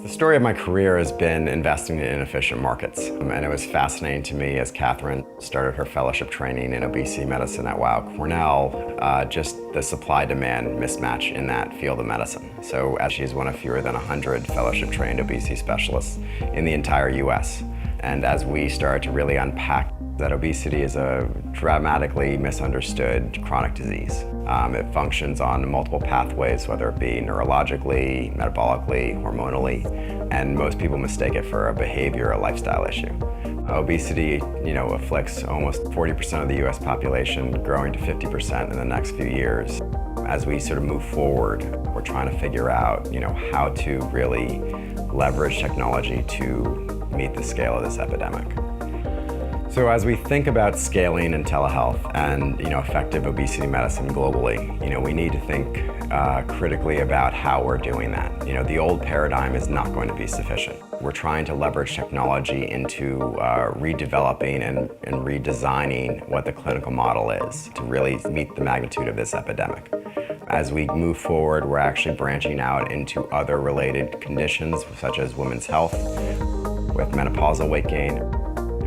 The story of my career has been investing in inefficient markets. And it was fascinating to me as Catherine started her fellowship training in obesity medicine at Weill Cornell, just the supply-demand mismatch in that field of medicine. So as she's one of fewer than 100 fellowship-trained obesity specialists in the entire US. And as we started to really unpack that obesity is a dramatically misunderstood chronic disease. It functions on multiple pathways, whether it be neurologically, metabolically, hormonally, and most people mistake it for a behavior or lifestyle issue. Obesity, afflicts almost 40% of the US population, growing to 50% in the next few years. As we sort of move forward, we're trying to figure out, how to really leverage technology to meet the scale of this epidemic. So as we think about scaling Intellihealth and effective obesity medicine globally, we need to think critically about how we're doing that. The old paradigm is not going to be sufficient. We're trying to leverage technology into redeveloping and redesigning what the clinical model is to really meet the magnitude of this epidemic. As we move forward, we're actually branching out into other related conditions such as women's health, with menopausal weight gain,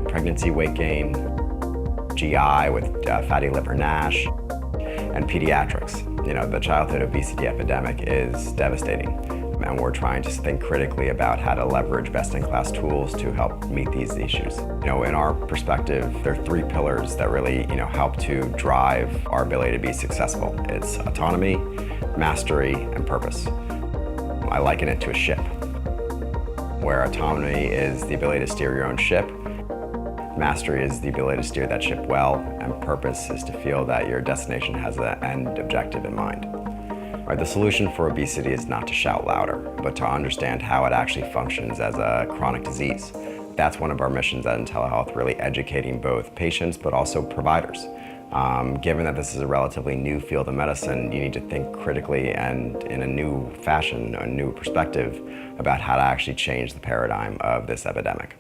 pregnancy weight gain, GI with fatty liver NASH, and pediatrics. The childhood obesity epidemic is devastating, and we're trying to think critically about how to leverage best-in-class tools to help meet these issues. In our perspective, there are three pillars that really help to drive our ability to be successful. It's autonomy, mastery, and purpose. I liken it to a ship, where autonomy is the ability to steer your own ship. Mastery is the ability to steer that ship well, and purpose is to feel that your destination has an end objective in mind. The solution for obesity is not to shout louder, but to understand how it actually functions as a chronic disease. That's one of our missions at Intellihealth, really educating both patients but also providers. Given that this is a relatively new field of medicine, you need to think critically and in a new fashion, a new perspective about how to actually change the paradigm of this epidemic.